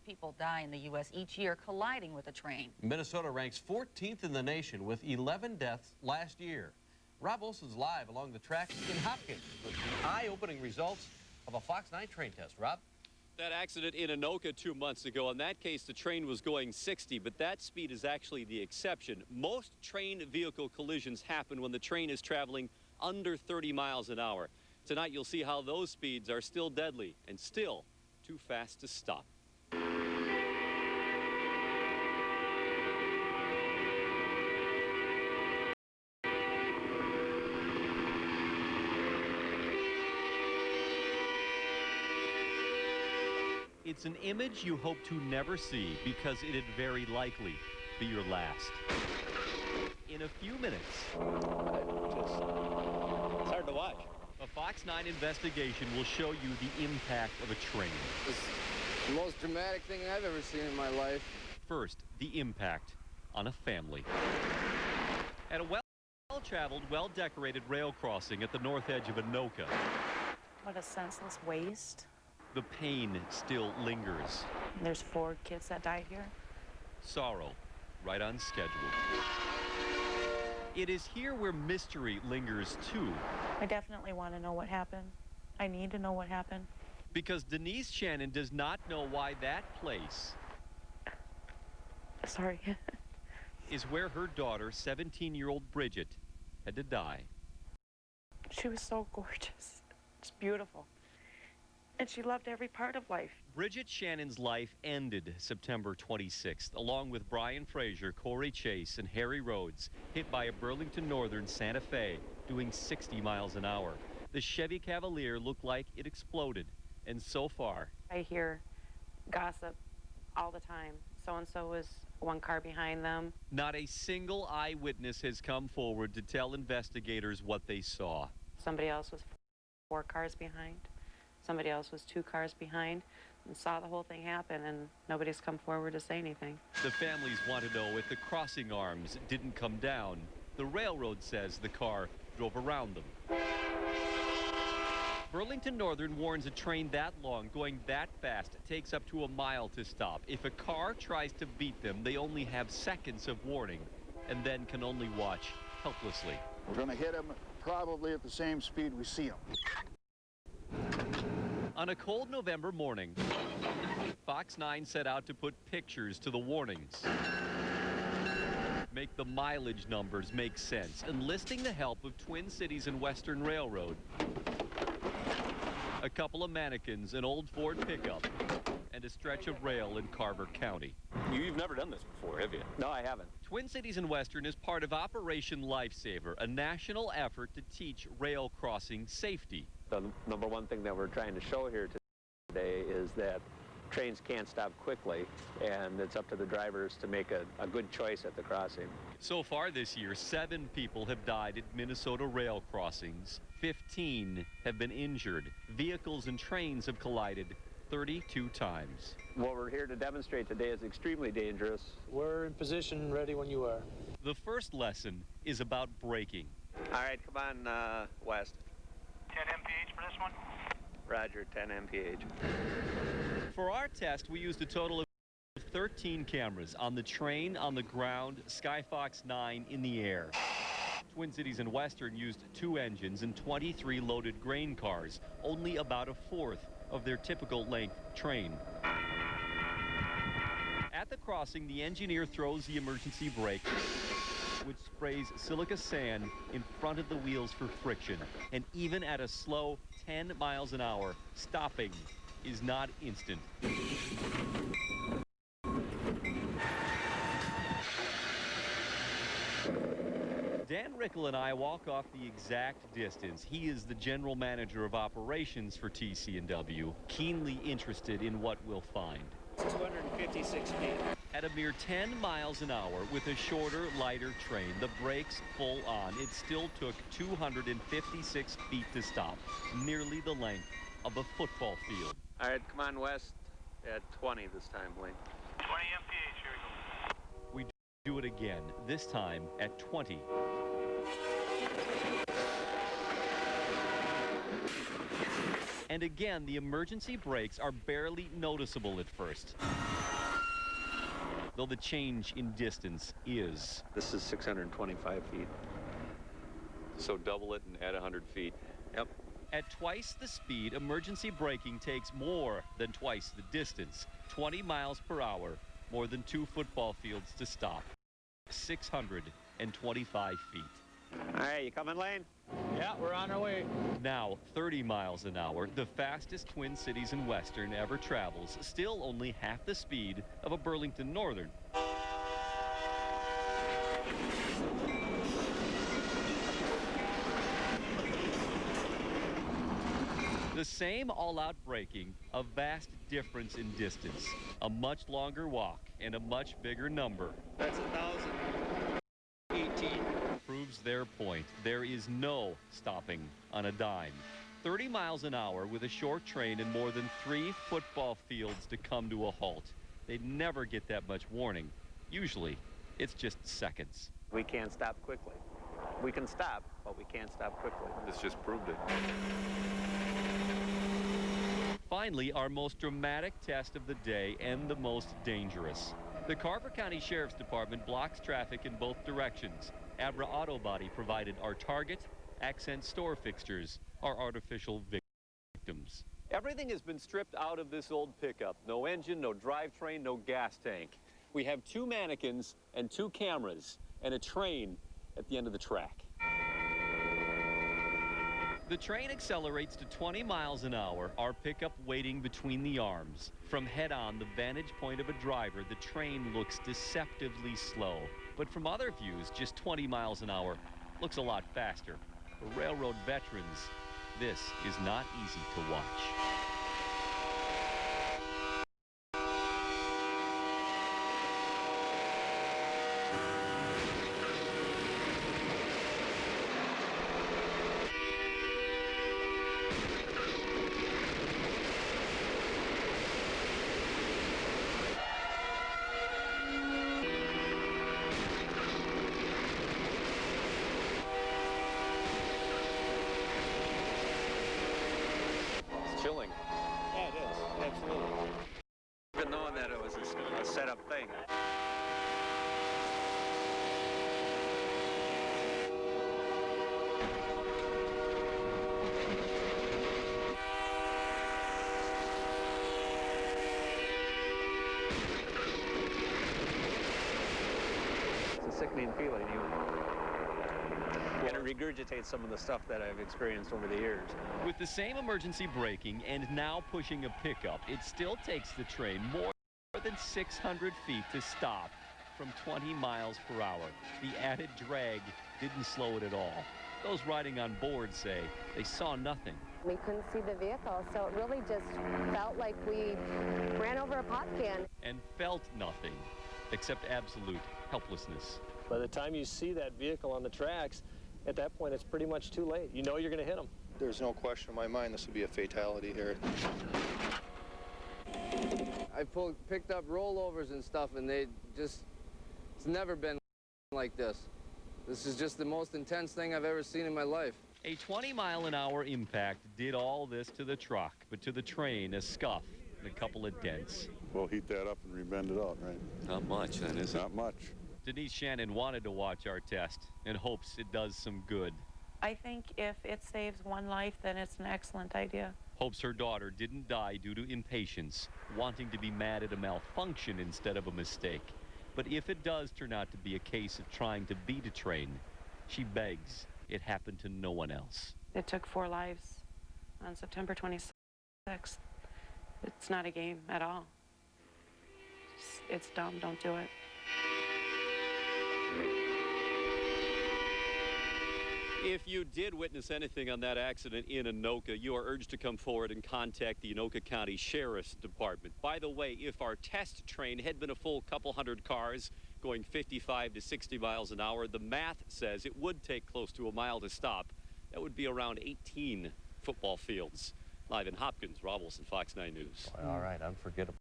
People die in the U.S. each year colliding with a train. Minnesota ranks 14th in the nation with 11 deaths last year. Rob Olson's live along the tracks in Hopkins with the eye-opening results of a Fox 9 train test. Rob? That accident in Anoka 2 months ago, in that case, the train was going 60, but that speed is actually the exception. Most train vehicle collisions happen when the train is traveling under 30 miles an hour. Tonight, you'll see how those speeds are still deadly and still too fast to stop. It's an image you hope to never see because it'd very likely be your last. In a few minutes, It's hard to watch. a Fox 9 investigation will show you the impact of a train. It's the most dramatic thing I've ever seen in my life. First, the impact on a family. At a well-traveled, well-decorated rail crossing at the north edge of Anoka, What a senseless waste. the pain still lingers. There's 4 kids that died here. Sorrow, right on schedule. It is here where mystery lingers too, I definitely want to know what happened. I need to know what happened. because Denise Shannon does not know why that place Sorry. is where her daughter, 17-year-old Bridget, had to die. She was so gorgeous. It's beautiful. And she loved every part of life. Bridget Shannon's life ended September 26th, along with Brian Fraser, Corey Chase, and Harry Rhodes, hit by a Burlington Northern Santa Fe doing 60 miles an hour. The Chevy Cavalier looked like it exploded, and so far, I hear gossip all the time. So-and-so was 1 car behind them. not a single eyewitness has come forward to tell investigators what they saw. Somebody else was 4 cars behind. Somebody else was 2 cars behind and saw the whole thing happen, and nobody's come forward to say anything. The families want to know if the crossing arms didn't come down. The railroad says the car drove around them. Burlington Northern warns a train that long, going that fast, takes up to a mile to stop. If a car tries to beat them, they only have seconds of warning and then can only watch helplessly. We're going to hit them probably at the same speed we see them. On a cold November morning, Fox 9 set out to put pictures to the warnings, make the mileage numbers make sense, enlisting the help of Twin Cities and Western Railroad, a couple of mannequins, an old Ford pickup, and a stretch of rail in Carver County. You've never done this before, have you? No, I haven't. Town Cities and Western is part of Operation Lifesaver, a national effort to teach rail crossing safety. The number one thing that we're trying to show here today is that trains can't stop quickly, and it's up to the drivers to make a good choice at the crossing. So far this year, 7 people have died at Minnesota rail crossings. 15 have been injured. Vehicles and trains have collided 32 times. What we're here to demonstrate today is extremely dangerous. We're in position, ready when you are. The first lesson is about braking. All right, come on, West. 10 mph for this one? Roger, 10 mph. For our test, we used a total of 13 cameras on the train, on the ground, Skyfox 9 in the air. Twin Cities and Western used 2 engines and 23 loaded grain cars, only about a fourth of their typical length train. At the crossing, the engineer throws the emergency brake, which sprays silica sand in front of the wheels for friction. And even at a slow 10 miles an hour, stopping is not instant. Dan Rickel and I walk off the exact distance. He is the general manager of operations for TC&W, keenly interested in what we'll find. 256 feet. At a mere 10 miles an hour with a shorter, lighter train, the brakes full on, it still took 256 feet to stop, nearly the length of a football field. All right, come on, West, at 20 this time, Wayne. 20 mph, here we go. We do it again, this time at 20. And again, the emergency brakes are barely noticeable at first, though the change in distance is. This is 625 feet. So double it and add 100 feet. Yep. At twice the speed, emergency braking takes more than twice the distance. 20 miles per hour, more than 2 football fields to stop. 625 feet. All right, you coming, Lane? Yeah, we're on our way. Now 30 miles an hour, the fastest Twin Cities and Western ever travels, still only half the speed of a Burlington Northern. The same all-out braking, a vast difference in distance, a much longer walk, and a much bigger number. That's 1,018. Proves their point. There is no stopping on a dime. 30 miles an hour with a short train and more than 3 football fields to come to a halt. They'd never get that much warning. Usually, it's just seconds. We can't stop quickly. We can stop, but we can't stop quickly. This just proved it. Finally, our most dramatic test of the day and the most dangerous. The Carver County Sheriff's Department blocks traffic in both directions. Abra Auto Body provided our target. Accent Store Fixtures are artificial victims. Everything has been stripped out of this old pickup. No engine, no drivetrain, no gas tank. We have 2 mannequins and 2 cameras and a train at the end of the track. The train accelerates to 20 miles an hour, our pickup waiting between the arms. From head-on, the vantage point of a driver, the train looks deceptively slow. But from other views, just 20 miles an hour looks a lot faster. For railroad veterans, this is not easy to watch. Chilling. Yeah, it is. Absolutely. Even knowing that it was a set-up thing. It's a sickening feeling. And it regurgitates some of the stuff that I've experienced over the years. With the same emergency braking and now pushing a pickup, it still takes the train more than 600 feet to stop from 20 miles per hour. The added drag didn't slow it at all. Those riding on board say they saw nothing. We couldn't see the vehicle, so it really just felt like we ran over a pop can. And felt nothing, except absolute helplessness. By the time you see that vehicle on the tracks, at that point, it's pretty much too late. You know you're going to hit them. There's no question in my mind this would be a fatality here. I picked up rollovers and stuff, and it's never been like this. This is just the most intense thing I've ever seen in my life. A 20-mile-an-hour impact did all this to the truck, but to the train, a scuff and a couple of dents. We'll heat that up and rebend it out, right? Not much, then, is it? Not much. Denise Shannon wanted to watch our test and hopes it does some good. I think if it saves one life, then it's an excellent idea. Hopes her daughter didn't die due to impatience, wanting to be mad at a malfunction instead of a mistake. But if it does turn out to be a case of trying to beat a train, she begs it happened to no one else. It took 4 lives on September 26th. It's not a game at all. It's dumb. Don't do it. If you did witness anything on that accident in Anoka, you are urged to come forward and contact the Anoka County Sheriff's Department. By the way, if our test train had been a full couple hundred cars going 55 to 60 miles an hour, the math says it would take close to a mile to stop. That would be around 18 football fields. Live in Hopkins, Rob Wilson, Fox 9 News. All right, unforgettable.